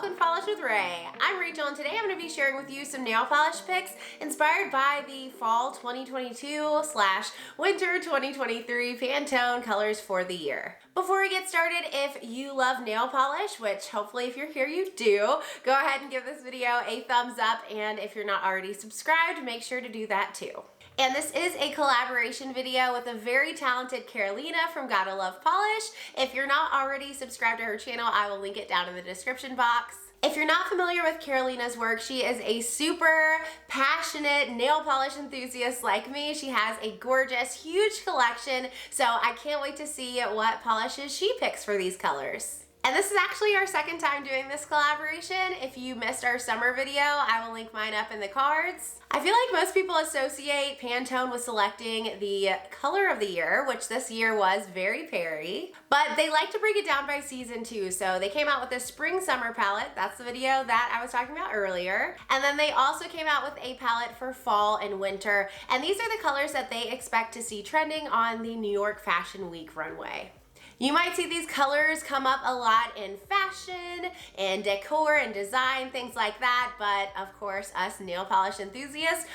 welcome to Polish with Ray. I'm Rachel and today I'm going to be sharing with you some nail polish picks inspired by the fall 2022/winter 2023 Pantone colors for the year. Before we get started, if you love nail polish, which hopefully if you're here you do, go ahead and give this video a thumbs up, and if you're not already subscribed, make sure to do that too. And this is a collaboration video with a very talented Carolina from Gotaluvpolish. If you're not already subscribed to her channel, I will link it down in the description box. If you're not familiar with Carolina's work, she is a super passionate nail polish enthusiast like me. She has a gorgeous, huge collection, so I can't wait to see what polishes she picks for these colors. And this is actually our second time doing this collaboration. If you missed our summer video, I will link mine up in the cards. I feel like most people associate Pantone with selecting the color of the year, which this year was very Perry, but they like to break it down by season too. So they came out with a spring-summer palette. That's the video that I was talking about earlier. And then they also came out with a palette for fall and winter. And these are the colors that they expect to see trending on the New York Fashion Week runway. You might see these colors come up a lot in fashion and decor and design, things like that, but of course us nail polish enthusiasts,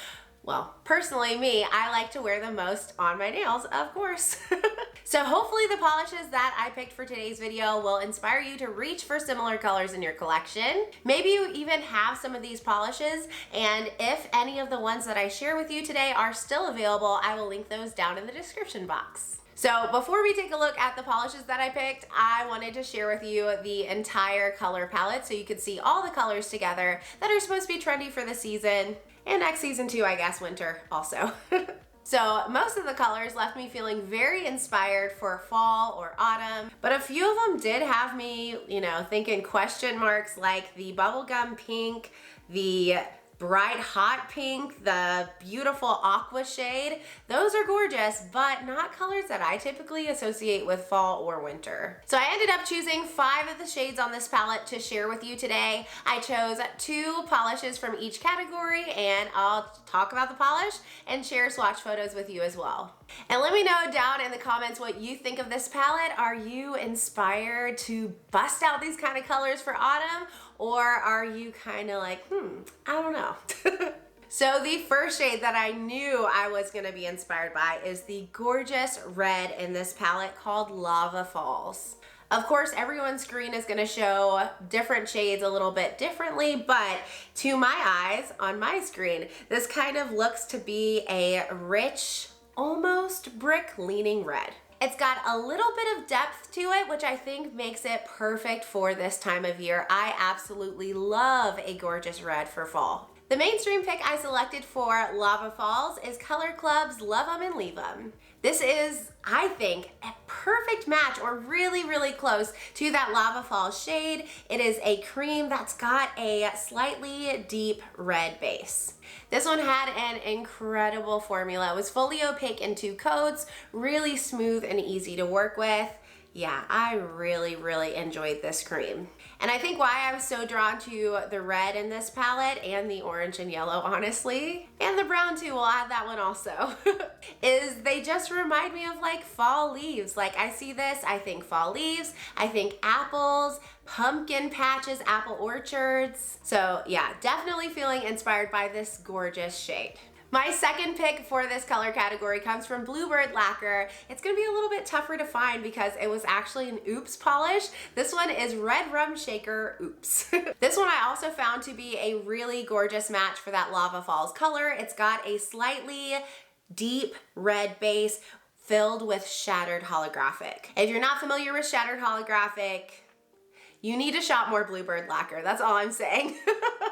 well, personally me, I like to wear them most on my nails, of course. So hopefully the polishes that I picked for today's video will inspire you to reach for similar colors in your collection. Maybe you even have some of these polishes, and if any of the ones that I share with you today are still available, I will link those down in the description box. So before we take a look at the polishes that I picked, I wanted to share with you the entire color palette so you could see all the colors together that are supposed to be trendy for the season, and next season too, I guess, winter also. So most of the colors left me feeling very inspired for fall or autumn, but a few of them did have me, thinking question marks, like the bubblegum pink, the bright hot pink, the beautiful aqua shade. Those are gorgeous, but not colors that I typically associate with fall or winter. So I ended up choosing 5 of the shades on this palette to share with you today. I chose 2 polishes from each category, and I'll talk about the polish and share swatch photos with you as well. And let me know down in the comments what you think of this palette. Are you inspired to bust out these kind of colors for autumn? Or are you kind of like, I don't know. So the first shade that I knew I was gonna be inspired by is the gorgeous red in this palette called Lava Falls. Of course, everyone's screen is gonna show different shades a little bit differently, but to my eyes, on my screen, this kind of looks to be a rich, almost brick leaning red. It's got a little bit of depth to it, which I think makes it perfect for this time of year. I absolutely love a gorgeous red for fall. The mainstream pick I selected for Lava Falls is Color Club's Love 'Em and Leave 'Em. This is, I think, a perfect match, or really, really close to that Lava Falls shade. It is a cream that's got a slightly deep red base. This one had an incredible formula. It was fully opaque in 2 coats, really smooth and easy to work with. Yeah, I really, really enjoyed this cream. And I think why I was so drawn to the red in this palette, and the orange and yellow, honestly, and the brown too, we'll add that one also, is they just remind me of like fall leaves. Like I see this, I think fall leaves, I think apples, pumpkin patches, apple orchards. So yeah, definitely feeling inspired by this gorgeous shade. My second pick for this color category comes from Bluebird Lacquer. It's gonna be a little bit tougher to find because it was actually an Oops polish. This one is Red Rum Shaker Oops. This one I also found to be a really gorgeous match for that Lava Falls color. It's got a slightly deep red base filled with shattered holographic. If you're not familiar with shattered holographic, you need to shop more Bluebird Lacquer, that's all I'm saying.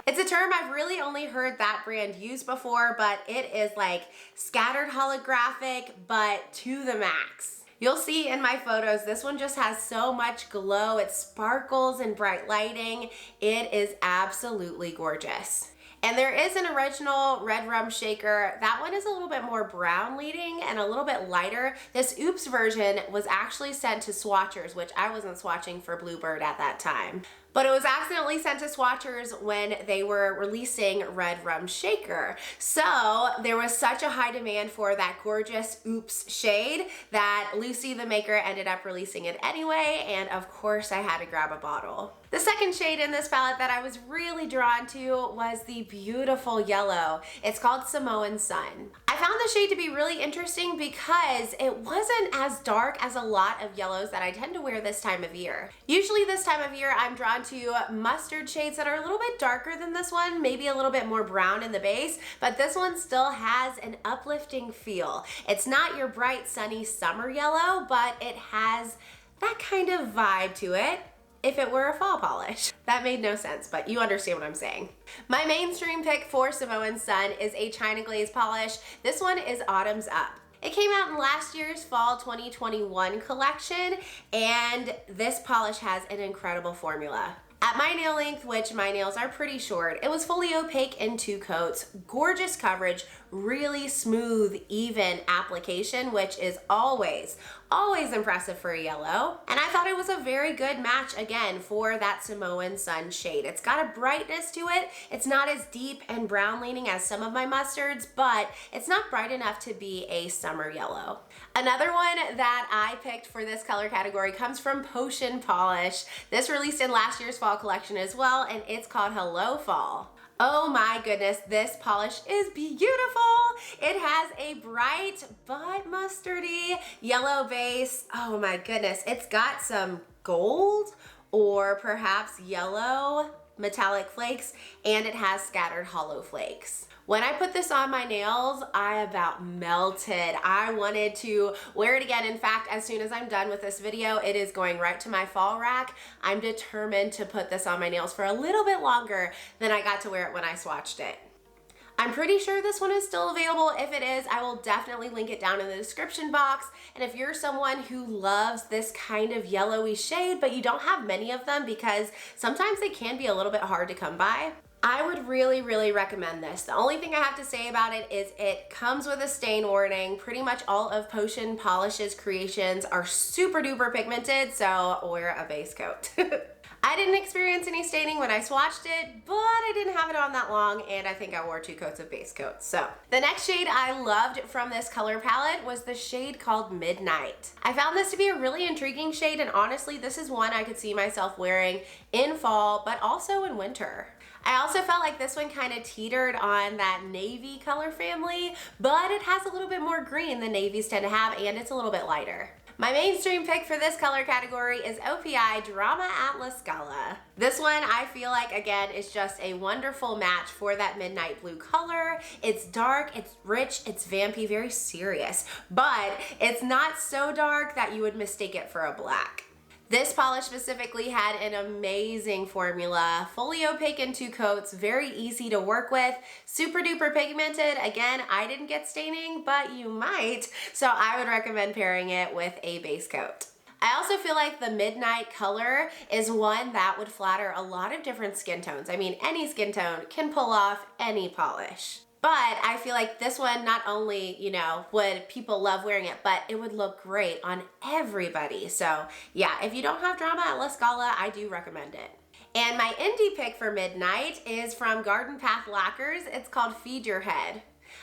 It's a term I've really only heard that brand use before, but it is like scattered holographic, but to the max. You'll see in my photos, this one just has so much glow. It sparkles in bright lighting. It is absolutely gorgeous. And there is an original Red Rum Shaker. That one is a little bit more brown leading and a little bit lighter. This Oops version was actually sent to swatchers, which I wasn't swatching for Bluebird at that time. but it was accidentally sent to swatchers when they were releasing Red Rum Shaker. So there was such a high demand for that gorgeous Oops shade that Lucy the maker ended up releasing it anyway, and of course I had to grab a bottle. The second shade in this palette that I was really drawn to was the beautiful yellow. It's called Samoan Sun. I found the shade to be really interesting because it wasn't as dark as a lot of yellows that I tend to wear this time of year. Usually this time of year I'm drawn to mustard shades that are a little bit darker than this one, maybe a little bit more brown in the base, but this one still has an uplifting feel. It's not your bright sunny summer yellow, but it has that kind of vibe to it. If it were a fall polish. That made no sense, but you understand what I'm saying. My mainstream pick for Samoan Sun is a China Glaze polish. This one is Autumn's Up. It came out in last year's fall 2021 collection, and this polish has an incredible formula. At my nail length, which my nails are pretty short, it was fully opaque in 2 coats, gorgeous coverage, really smooth, even application, which is always impressive for a yellow. And I thought it was a very good match again for that Samoan Sun shade. It's got a brightness to it. It's not as deep and brown leaning as some of my mustards, but it's not bright enough to be a summer yellow. Another one that I picked for this color category comes from Potion Polish. This released in last year's fall collection as well, and it's called Hello Fall. Oh my goodness, this polish is beautiful. It has a bright but mustardy yellow base. Oh my goodness, it's got some gold or perhaps yellow metallic flakes, and it has scattered hollow flakes. When I put this on my nails, I about melted. I wanted to wear it again. In fact, as soon as I'm done with this video, it is going right to my fall rack. I'm determined to put this on my nails for a little bit longer than I got to wear it when I swatched it. I'm pretty sure this one is still available. If it is, I will definitely link it down in the description box. And if you're someone who loves this kind of yellowy shade, but you don't have many of them because sometimes they can be a little bit hard to come by, I would really recommend this. The only thing I have to say about it is it comes with a stain warning. Pretty much all of Potion Polish's creations are super duper pigmented, so wear a base coat. I didn't experience any staining when I swatched it, but I didn't have it on that long, and I think I wore 2 coats of base coat. So the next shade I loved from this color palette was the shade called Midnight. I found this to be a really intriguing shade, and honestly, this is one I could see myself wearing in fall, but also in winter. I also felt like this one kind of teetered on that navy color family, but it has a little bit more green than navies tend to have, and it's a little bit lighter. My mainstream pick for this color category is OPI Drama at La Scala. This one I feel like, again, is just a wonderful match for that midnight blue color. It's dark, it's rich, it's vampy, very serious, but it's not so dark that you would mistake it for a black. This polish specifically had an amazing formula, fully opaque in 2 coats, very easy to work with, super duper pigmented. Again, I didn't get staining, but you might, so I would recommend pairing it with a base coat. I also feel like the midnight color is one that would flatter a lot of different skin tones. I mean, any skin tone can pull off any polish. But I feel like this one, not only, you know, would people love wearing it, but it would look great on everybody. So yeah, if you don't have drama at La Scala, I do recommend it. And my indie pick for Midnight is from Garden Path Lacquers. It's called Feed Your Head.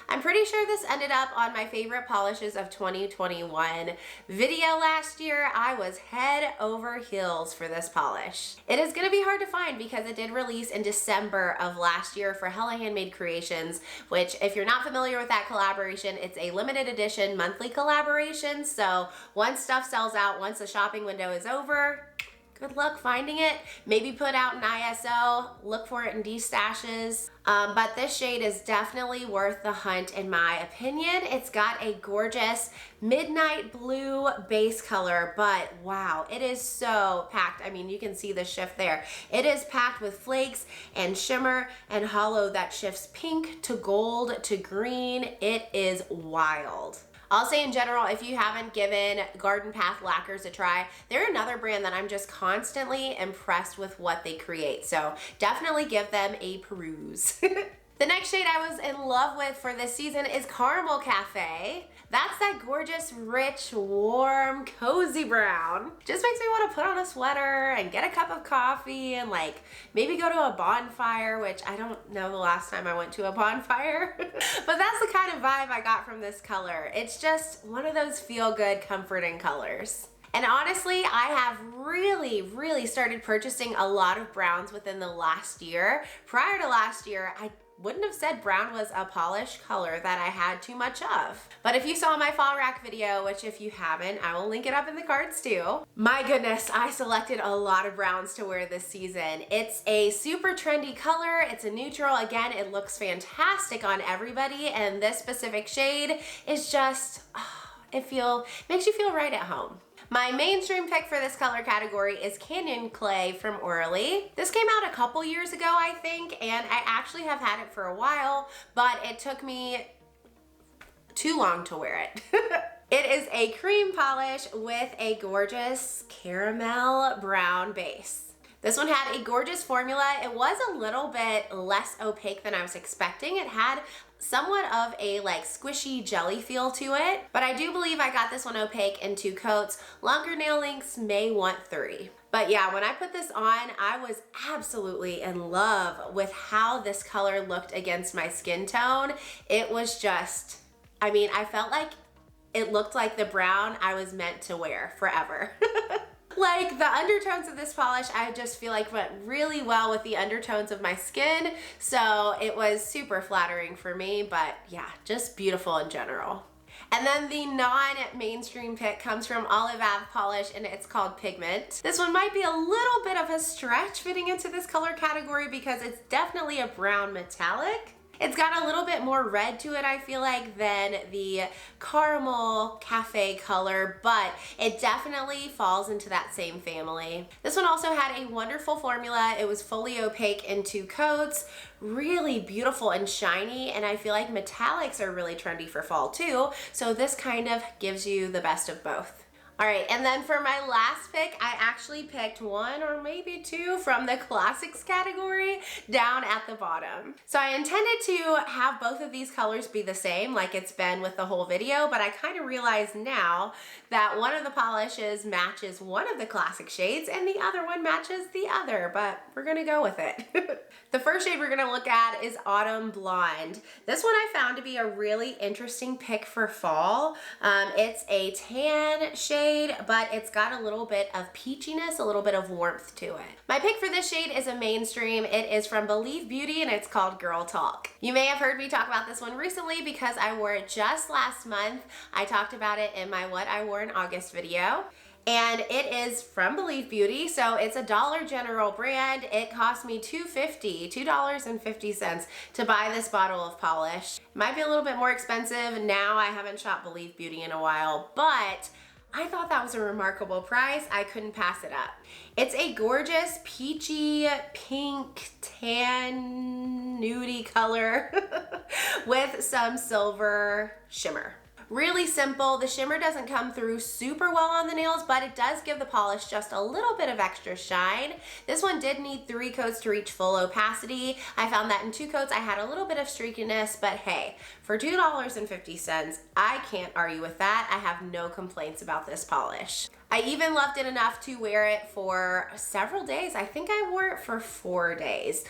I'm pretty sure this ended up on my favorite polishes of 2021 video last year. I was head over heels for this polish. It is going to be hard to find because it did release in December of last year for Hella Handmade Creations, which if you're not familiar with that collaboration, it's a limited edition monthly collaboration. So once stuff sells out, once the shopping window is over, good luck finding it. Maybe put out an ISO, look for it in D-stashes. But this shade is definitely worth the hunt in my opinion. It's got a gorgeous midnight blue base color, but wow, it is so packed. I mean, you can see the shift there. It is packed with flakes and shimmer and hollow that shifts pink to gold to green. It is wild. I'll say in general, if you haven't given Garden Path Lacquers a try, they're another brand that I'm just constantly impressed with what they create. So definitely give them a peruse. The next shade I was in love with for this season is Caramel Cafe. That's that gorgeous, rich, warm, cozy brown. Just makes me want to put on a sweater and get a cup of coffee and like maybe go to a bonfire, which I don't know the last time I went to a bonfire. But that's the kind of vibe I got from this color. It's just one of those feel-good, comforting colors. And honestly, I have really started purchasing a lot of browns within the last year. Prior to last year, I wouldn't have said brown was a polish color that I had too much of. But if you saw my fall rack video, which if you haven't, I will link it up in the cards too. My goodness, I selected a lot of browns to wear this season. It's a super trendy color. It's a neutral. Again, it looks fantastic on everybody. And this specific shade is just, makes you feel right at home. My mainstream pick for this color category is Canyon Clay from Orly. This came out a couple years ago, I think, and I actually have had it for a while, but it took me too long to wear it. It is a cream polish with a gorgeous caramel brown base. This one had a gorgeous formula. It was a little bit less opaque than I was expecting. It had somewhat of a like squishy jelly feel to it, but I do believe I got this one opaque in 2 coats. Longer nail lengths may want 3. But yeah, when I put this on, I was absolutely in love with how this color looked against my skin tone. It was just, I mean, I felt like it looked like the brown I was meant to wear forever. Like the undertones of this polish, I just feel like went really well with the undertones of my skin. So it was super flattering for me, but yeah, just beautiful in general. And then the non-mainstream pick comes from Olive Ave Polish and it's called Pigment. This one might be a little bit of a stretch fitting into this color category because it's definitely a brown metallic. It's got a little bit more red to it, I feel like, than the Caramel Cafe color, but it definitely falls into that same family. This one also had a wonderful formula. It was fully opaque in 2 coats, really beautiful and shiny, and I feel like metallics are really trendy for fall too, so this kind of gives you the best of both. All right, and then for my last pick, I actually picked 1 or maybe 2 from the classics category down at the bottom. So I intended to have both of these colors be the same like it's been with the whole video, but I kind of realize now that one of the polishes matches one of the classic shades and the other one matches the other, but we're gonna go with it. The first shade we're gonna look at is Autumn Blonde. This one I found to be a really interesting pick for fall. It's a tan shade, but it's got a little bit of peachiness, a little bit of warmth to it. My pick for this shade is a mainstream. It is from Believe Beauty and it's called Girl Talk. You may have heard me talk about this one recently because I wore it just last month. I talked about it in my What I Wore in August video. And it is from Believe Beauty, so it's a Dollar General brand. It cost me $2.50 to buy this bottle of polish. It might be a little bit more expensive now. I haven't shopped Believe Beauty in a while, but I thought that was a remarkable price. I couldn't pass it up. It's a gorgeous peachy pink tan nudie color with some silver shimmer. Really simple. The shimmer doesn't come through super well on the nails, but it does give the polish just a little bit of extra shine. This one did need 3 coats to reach full opacity. I found that in 2 coats I had a little bit of streakiness, but hey, for $2.50, I can't argue with that. I have no complaints about this polish. I even loved it enough to wear it for several days. I think I wore it for 4 days,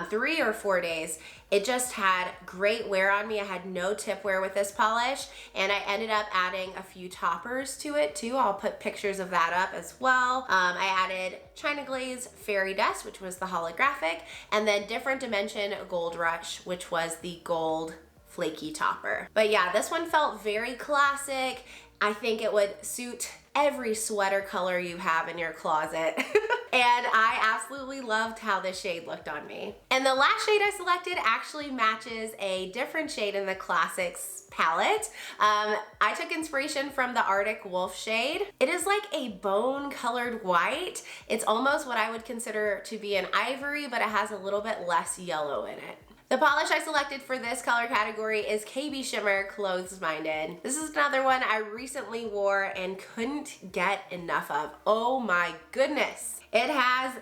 3 or 4 days. It just had great wear on me. I had no tip wear with this polish, and I ended up adding a few toppers to it too. I'll put pictures of that up as well. I added China Glaze Fairy Dust, which was the holographic, and then Different Dimension Gold Rush, which was the gold flaky topper. But yeah, this one felt very classic. I think it would suit every sweater color you have in your closet. And I absolutely loved how this shade looked on me. And the last shade I selected actually matches a different shade in the Classics palette. I took inspiration from the Arctic Wolf shade. It is like a bone colored white. It's almost what I would consider to be an ivory, but it has a little bit less yellow in it. The polish I selected for this color category is KB Shimmer Clothes Minded. This is another one I recently wore and couldn't get enough of. Oh my goodness. It has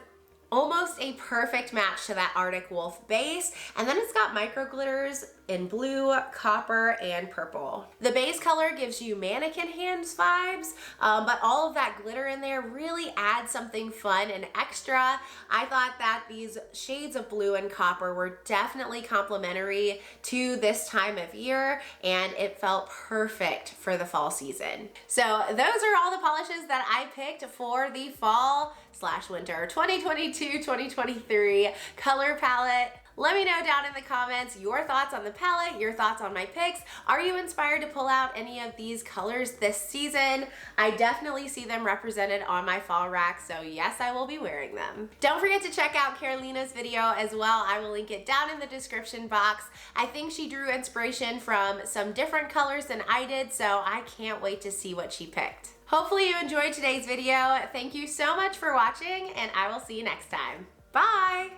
almost a perfect match to that Arctic Wolf base. And then it's got micro glitters in blue, copper, and purple. The base color gives you mannequin hands vibes, but all of that glitter in there really adds something fun and extra. I thought that these shades of blue and copper were definitely complementary to this time of year, and it felt perfect for the fall season. So those are all the polishes that I picked for the fall/winter 2022-2023 color palette. Let me know down in the comments your thoughts on the palette, your thoughts on my picks. Are you inspired to pull out any of these colors this season? I definitely see them represented on my fall rack, so yes, I will be wearing them. Don't forget to check out Carolina's video as well. I will link it down in the description box. I think she drew inspiration from some different colors than I did, so I can't wait to see what she picked. Hopefully you enjoyed today's video. Thank you so much for watching, and I will see you next time. Bye!